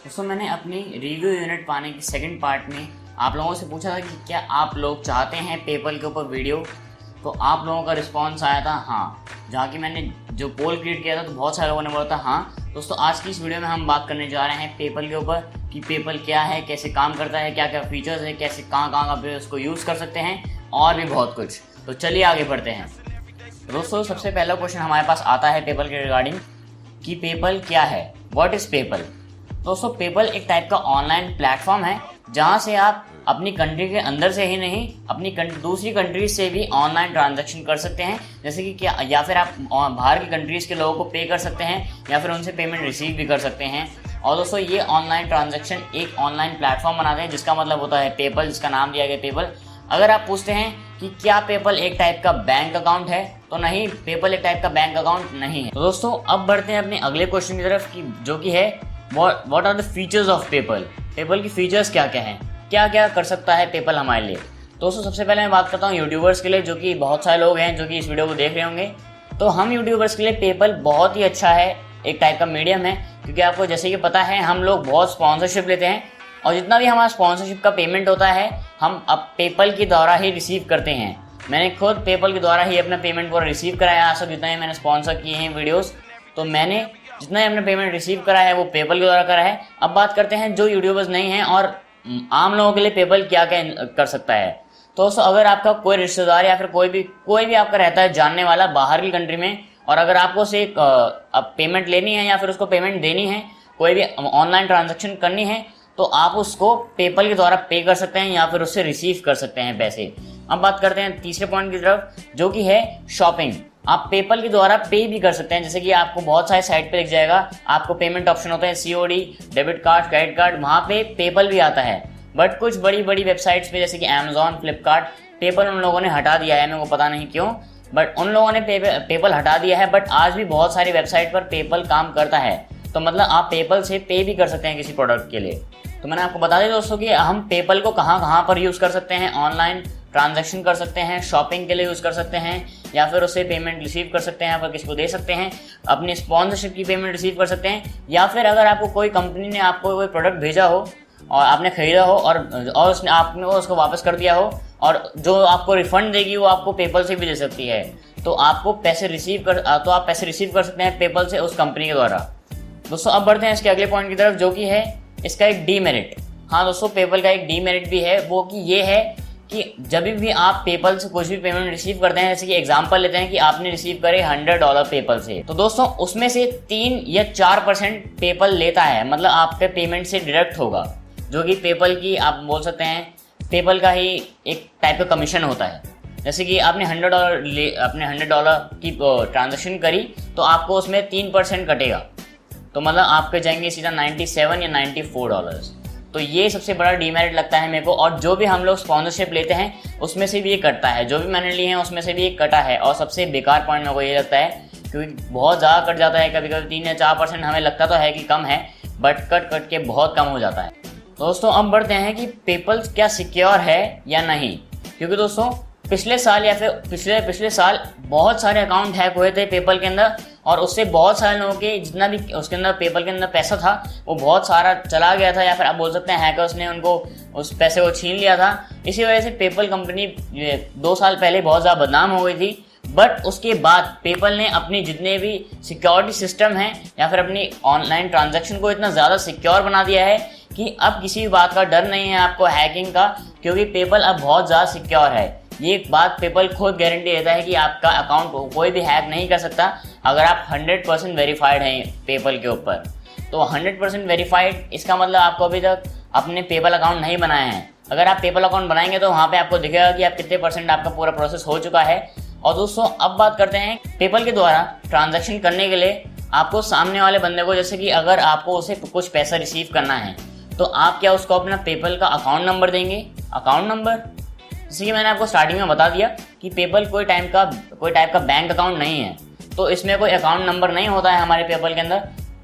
दोस्तों मैंने अपनी रिव्यू यूनिट पाने की सेकंड पार्ट में आप लोगों से पूछा था कि क्या आप लोग चाहते हैं पेपल के ऊपर वीडियो, तो आप लोगों का रिस्पांस आया था हाँ। जहाँ कि मैंने जो पोल क्रिएट किया था तो बहुत सारे लोगों ने बोला था हाँ। दोस्तों आज की इस वीडियो में हम बात करने जा रहे हैं पेपल के ऊपर कि पेपल क्या है, कैसे काम करता है, क्या क्या फीचर्स है, कैसे कहाँ पे उसको यूज़ कर सकते हैं और भी बहुत कुछ। तो चलिए आगे बढ़ते हैं। दोस्तों सबसे पहला क्वेश्चन हमारे पास आता है पेपल के रिगार्डिंग कि पेपल क्या है, व्हाट इज़ पेपल। दोस्तों पेपल एक टाइप का ऑनलाइन प्लेटफॉर्म है जहां से आप अपनी कंट्री के अंदर से ही नहीं अपनी दूसरी कंट्रीज से भी ऑनलाइन ट्रांजैक्शन कर सकते हैं। जैसे कि क्या या फिर आप बाहर की कंट्रीज़ के लोगों को पे कर सकते हैं या फिर उनसे पेमेंट रिसीव भी कर सकते हैं। और दोस्तों ये ऑनलाइन ट्रांजैक्शन एक ऑनलाइन प्लेटफॉर्म बनाते हैं जिसका मतलब होता है पेपल, जिसका नाम दिया गया पेपल। अगर आप पूछते हैं कि क्या पेपल एक टाइप का बैंक अकाउंट है, तो नहीं, पेपल एक टाइप का बैंक अकाउंट नहीं है। तो दोस्तों अब बढ़ते हैं अपने अगले क्वेश्चन की तरफ कि जो कि है what are the features of PayPal. PayPal की फीचर्स क्या क्या हैं, क्या क्या कर सकता है पेपल हमारे लिए। दोस्तों सबसे पहले मैं बात करता हूँ यूट्यूबर्स के लिए, जो कि बहुत सारे लोग हैं जो कि इस वीडियो को देख रहे होंगे। तो हम यूट्यूबर्स के लिए पेपल बहुत ही अच्छा है, एक टाइप का मीडियम है, क्योंकि आपको जैसे कि पता है हम लोग बहुत स्पॉन्सरशिप लेते हैं और जितना भी हमारा स्पॉन्सरशिप का पेमेंट होता है हम अब पेपल के द्वारा ही रिसीव करते हैं। मैंने खुद पेपल के द्वारा ही अपना पेमेंट पूरा रिसीव कराया आज तक, जितना ही मैंने स्पॉन्सर किए हैं वीडियोस, तो मैंने जितना ही अपना पेमेंट रिसीव करा है वो पेपल के द्वारा करा है। अब बात करते हैं जो यूट्यूबर्स नहीं हैं और आम लोगों के लिए पेपल क्या क्या कर सकता है। तो दोस्तों अगर आपका कोई रिश्तेदार या फिर कोई भी आपका रहता है जानने वाला बाहर की कंट्री में, और अगर आपको उसे अब पेमेंट लेनी है या फिर उसको पेमेंट देनी है, कोई भी ऑनलाइन ट्रांजैक्शन करनी है, तो आप उसको पेपल के द्वारा पे कर सकते हैं या फिर उससे रिसीव कर सकते हैं पैसे। अब बात करते हैं तीसरे पॉइंट की तरफ, जो कि है शॉपिंग। आप पेपल के द्वारा पे भी कर सकते हैं। जैसे कि आपको बहुत सारे साइट पे दिख जाएगा, आपको पेमेंट ऑप्शन होते हैं COD, debit card, credit card, वहाँ पे पेपल भी आता है। बट कुछ बड़ी बड़ी वेबसाइट्स पे जैसे कि अमेजॉन, फ्लिपकार्ट, पेपल उन लोगों ने हटा दिया है, मेरे को पता नहीं क्यों, बट उन लोगों ने पेपल हटा दिया है। बट आज भी बहुत सारी वेबसाइट पर पेपल काम करता है, तो मतलब आप पेपल से पे भी कर सकते हैं किसी प्रोडक्ट के लिए। तो मैंने आपको बता दिया दोस्तों कि हम पेपल को कहाँ कहाँ पर यूज़ कर सकते हैं। ऑनलाइन ट्रांजैक्शन कर सकते हैं, शॉपिंग के लिए यूज़ कर सकते हैं, या फिर उससे पेमेंट रिसीव कर सकते हैं, या फिर किसी को दे सकते हैं, अपनी स्पॉन्सरशिप की पेमेंट रिसीव कर सकते हैं, या फिर अगर आपको कोई कंपनी ने आपको कोई प्रोडक्ट भेजा हो और आपने खरीदा हो और उसने आपने उसको वापस कर दिया हो और जो आपको रिफंड देगी वो आपको पेपल से भी दे सकती है, तो आप पैसे रिसीव कर सकते हैं पेपल से उस कंपनी के द्वारा। दोस्तों अब बढ़ते हैं इसके अगले पॉइंट की तरफ, जो कि है इसका एक डीमेरिट। हाँ दोस्तों पेपल का एक डीमेरिट भी है, वो कि ये है कि जब भी आप पेपल से कुछ भी पेमेंट रिसीव करते हैं, जैसे कि एग्जांपल लेते हैं कि आपने रिसीव करे $100 पेपल से, तो दोस्तों उसमें से 3 या 4% पेपल लेता है, मतलब आपके पेमेंट से डिडक्ट होगा, जो कि पेपल की आप बोल सकते हैं पेपल का ही एक टाइप का कमीशन होता है। जैसे कि आपने $100 की ट्रांजेक्शन करी तो आपको उसमें 3% कटेगा, तो मतलब आपके जाएंगे सीधा 97 या $94। तो ये सबसे बड़ा डीमेरिट लगता है मेरे को। और जो भी हम लोग स्पॉन्सरशिप लेते हैं उसमें से भी ये कटता है, जो भी मैंने लिए हैं उसमें से भी ये कटा है। और सबसे बेकार पॉइंट मेरे को ये लगता है, क्योंकि बहुत ज़्यादा कट जाता है, कभी कभी 3 या 4% हमें लगता तो है कि कम है, बट कट के बहुत कम हो जाता है। दोस्तों अब बढ़ते हैं कि पेपल क्या सिक्योर है या नहीं, क्योंकि दोस्तों पिछले साल या फिर पिछले साल बहुत सारे अकाउंट हैक हुए थे पेपल के अंदर, और उससे बहुत सारे लोगों के जितना भी उसके अंदर पेपल के अंदर पैसा था वो बहुत सारा चला गया था, या फिर आप बोल सकते हैं हैकर्स ने उनको उस पैसे को छीन लिया था। इसी वजह से पेपल कंपनी 2 साल पहले बहुत ज़्यादा बदनाम हो गई थी। बट उसके बाद पेपल ने अपनी जितने भी सिक्योरिटी सिस्टम हैं या फिर अपनी ऑनलाइन ट्रांजैक्शन को इतना ज़्यादा सिक्योर बना दिया है कि अब किसी भी बात का डर नहीं है आपको हैकिंग का, क्योंकि पेपल अब बहुत ज़्यादा सिक्योर है। ये एक बात पेपल खुद गारंटी देता है कि आपका अकाउंट कोई भी हैक नहीं कर सकता अगर आप 100% वेरीफाइड हैं पेपल के ऊपर। तो 100% वेरीफाइड इसका मतलब आपको अभी तक अपने पेपल अकाउंट नहीं बनाए हैं। अगर आप पेपल अकाउंट बनाएंगे तो वहाँ पे आपको दिखेगा कि आप कितने % आपका पूरा प्रोसेस हो चुका है। और दोस्तों अब बात करते हैं पेपल के द्वारा ट्रांजैक्शन करने के लिए आपको सामने वाले बंदे को, जैसे कि अगर आपको उसे कुछ पैसा रिसीव करना है तो आप क्या उसको अपना पेपल का अकाउंट नंबर देंगे। अकाउंट नंबर, जैसे कि मैंने आपको स्टार्टिंग में बता दिया कि पेपल कोई टाइप का बैंक अकाउंट नहीं है, तो इसमें कोई अकाउंट नंबर नहीं होता है हमारे पेपल के अंदर।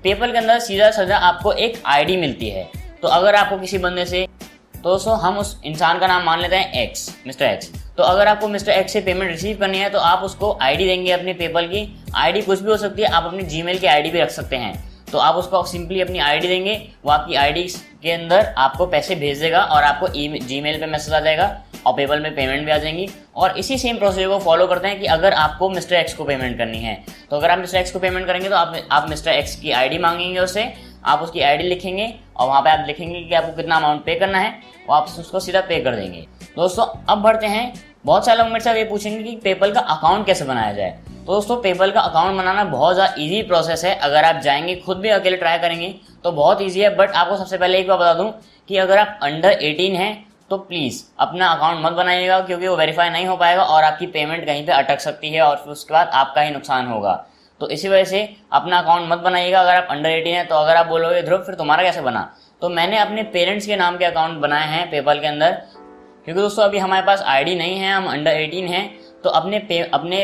पेपल के अंदर सीधा सीधा आपको एक ID मिलती है। तो अगर आपको किसी बंदे से, तो दोस्तों हम उस इंसान का नाम मान लेते हैं X, मिस्टर X। तो अगर आपको मिस्टर X से पेमेंट रिसीव करनी है तो आप उसको ID देंगे अपनी पेपल की। ID कुछ भी हो सकती है, आप अपनी Gmail की ID भी रख सकते हैं। तो आप उसको सिंपली अपनी आईडी देंगे, वो आपकी आईडी के अंदर आपको पैसे भेज देगा और आपको जीमेल पे मैसेज आ जाएगा और पेपल में पेमेंट भी आ जाएंगी। और इसी सेम प्रोसीजर को फॉलो करते हैं कि अगर आपको मिस्टर एक्स को पेमेंट करनी है, तो अगर आप मिस्टर एक्स को पेमेंट करेंगे तो आप मिस्टर एक्स की आईडी मांगेंगे उससे, आप उसकी आईडी लिखेंगे और वहाँ पे आप लिखेंगे कि आपको कितना अमाउंट पे करना है, वो आप उसको सीधा पे कर देंगे। दोस्तों अब बढ़ते हैं, बहुत सारे लोग मेरे से ये पूछेंगे कि पेपल का अकाउंट कैसे बनाया जाए। तो दोस्तों पेपल का अकाउंट बनाना बहुत ज़्यादा ईजी प्रोसेस है। अगर आप जाएंगे खुद भी अकेले ट्राई करेंगे तो बहुत ईजी है। बट आपको सबसे पहले एक बार बता दूं कि अगर आप अंडर 18 हैं तो प्लीज़ अपना अकाउंट मत बनाइएगा, क्योंकि वो वेरीफाई नहीं हो पाएगा और आपकी पेमेंट कहीं पे अटक सकती है और फिर उसके बाद आपका ही नुकसान होगा। तो इसी वजह से अपना अकाउंट मत बनाइएगा अगर आप अंडर 18 हैं। तो अगर आप बोलोगे ध्रुव फिर तुम्हारा कैसे बना, तो मैंने अपने पेरेंट्स के नाम के अकाउंट बनाए हैं पेपल के अंदर, क्योंकि दोस्तों अभी हमारे पास आईडी नहीं है, हम अंडर 18 हैं। तो अपने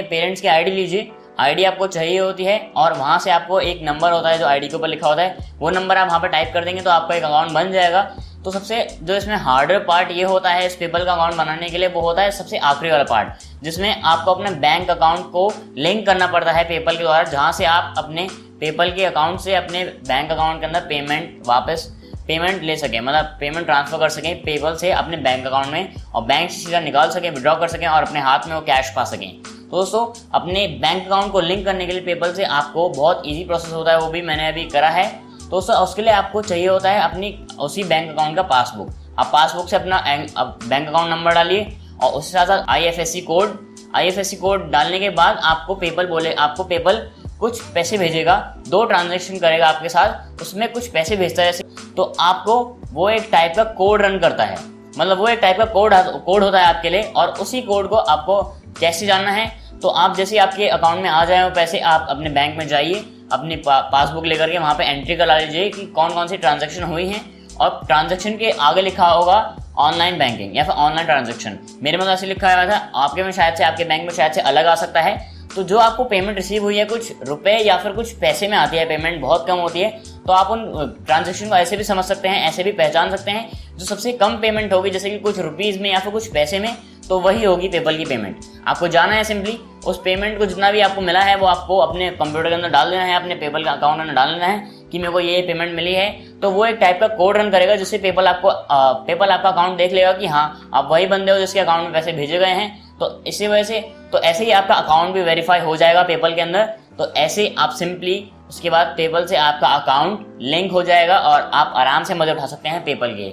पेरेंट्स की आईडी लीजिए, आईडी आपको चाहिए होती है और वहाँ से आपको एक नंबर होता है जो आईडी के ऊपर लिखा होता है, वो नंबर आप वहाँ पे टाइप कर देंगे तो आपका एक अकाउंट बन जाएगा। तो सबसे जो इसमें हार्डर पार्ट ये होता है इस पेपल का अकाउंट बनाने के लिए, वो होता है सबसे आखिरी वाला पार्ट, जिसमें आपको अपने बैंक अकाउंट को लिंक करना पड़ता है पेपल के द्वारा, जहाँ से आप अपने पेपल के अकाउंट से अपने बैंक अकाउंट के अंदर पेमेंट ले सकें, मतलब पेमेंट ट्रांसफर कर सकें पेपल से अपने बैंक अकाउंट में और बैंक से सीधा निकाल सकें, विड्रॉ कर सकें और अपने हाथ में वो कैश पा सकें। तो दोस्तों अपने बैंक अकाउंट को लिंक करने के लिए पेपल से आपको बहुत इजी प्रोसेस होता है, वो भी मैंने अभी करा है। तो दोस्तों उसके लिए आपको चाहिए होता है अपनी उसी बैंक अकाउंट का पासबुक। आप पासबुक से अपना बैंक अकाउंट नंबर डालिए और उसके साथ साथ IFSC कोड डालने के बाद आपको पेपल कुछ पैसे भेजेगा, 2 ट्रांजैक्शन करेगा आपके साथ, उसमें कुछ पैसे भेजता है तो आपको वो एक टाइप का कोड रन करता है, मतलब वो एक टाइप का कोड होता है आपके लिए। और उसी कोड को आपको कैसे जानना है, तो आप जैसे आपके अकाउंट में आ जाए वो पैसे, आप अपने बैंक में जाइए, अपनी पासबुक लेकर के वहाँ पे एंट्री करा लीजिए कि कौन कौन सी ट्रांजैक्शन हुई हैं और ट्रांजैक्शन के आगे लिखा होगा ऑनलाइन बैंकिंग या फिर ऑनलाइन ट्रांजैक्शन। मेरे में ऐसे लिखा हुआ था, आपके बैंक में शायद से अलग आ सकता है। तो जो आपको पेमेंट रिसीव हुई है कुछ रुपए या फिर कुछ पैसे में आती है, पेमेंट बहुत कम होती है, तो आप उन ट्रांजैक्शन को ऐसे भी समझ सकते हैं, ऐसे भी पहचान सकते हैं। जो सबसे कम पेमेंट होगी जैसे कि कुछ रुपीज़ में या फिर कुछ पैसे में, तो वही होगी पेपल की पेमेंट। आपको जाना है सिंपली उस पेमेंट को जितना भी आपको मिला है वो आपको अपने कंप्यूटर के अंदर डाल देना है, अपने पेपल का अकाउंट में डाल देना है कि मेरे को ये पेमेंट मिली है। तो वो एक टाइप का कोड रन करेगा जिससे पेपल आपका अकाउंट देख लेगा कि हाँ आप वही बंदे हो जिसके अकाउंट में पैसे भेजे गए हैं। तो इसी वजह से ऐसे ही आपका अकाउंट भी वेरीफाई हो जाएगा पेपल के अंदर। तो ऐसे आप सिंपली उसके बाद पेपल से आपका अकाउंट लिंक हो जाएगा और आप आराम से मजे उठा सकते हैं पेपल के।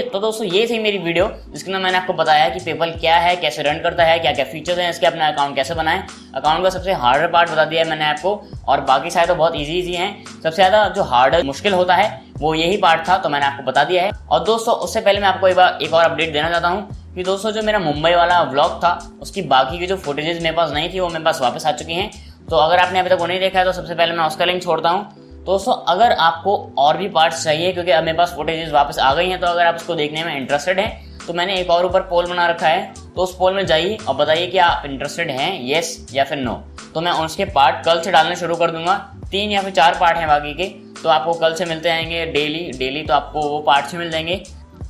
तो दोस्तों ये थी मेरी वीडियो जिसके अंदर मैंने आपको बताया कि पेपल क्या है, कैसे रन करता है, क्या क्या फीचर्स हैं इसके, अपना अकाउंट कैसे बनाएं। अकाउंट का सबसे हार्डर पार्ट बता दिया है मैंने आपको, और बाकी सारे तो बहुत ईजी हैं। सबसे ज़्यादा जो हार्डर मुश्किल होता है वो यही पार्ट था, तो मैंने आपको बता दिया है। और दोस्तों उससे पहले मैं आपको एक और अपडेट देना चाहता हूँ कि दोस्तों जो मेरा मुंबई वाला व्लॉग था उसकी बाकी की जो फुटेजेस मेरे पास नहीं थी वो मेरे पास वापस आ चुकी हैं। तो अगर आपने अभी तक वो नहीं देखा है तो सबसे पहले मैं उसका लिंक छोड़ता हूँ। दोस्तों अगर आपको और भी पार्ट्स चाहिए, क्योंकि अब मेरे पास फुटेजेस वापस आ गई हैं, तो अगर आप उसको देखने में इंटरेस्टेड हैं तो मैंने एक और ऊपर पोल बना रखा है, तो उस पोल में जाइए और बताइए कि आप इंटरेस्टेड हैं, येस या फिर नो। तो मैं उसके पार्ट कल से डालने शुरू कर दूंगा। 3 या फिर 4 पार्ट हैं बाकी के, तो आपको कल से मिलते रहेंगे डेली, तो आपको वो पार्ट्स मिल जाएंगे।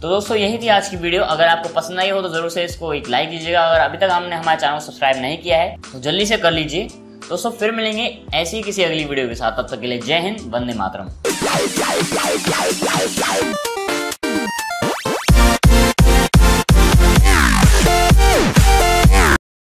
तो दोस्तों यही थी आज की वीडियो। अगर आपको पसंद आई हो तो जरूर से इसको एक लाइक कीजिएगा। अगर अभी तक आपने हमारे चैनल को सब्सक्राइब नहीं किया है तो जल्दी से कर लीजिए। दोस्तों फिर मिलेंगे ऐसी किसी अगली वीडियो के साथ, तब तक के लिए जय हिंद, वंदे मातरम।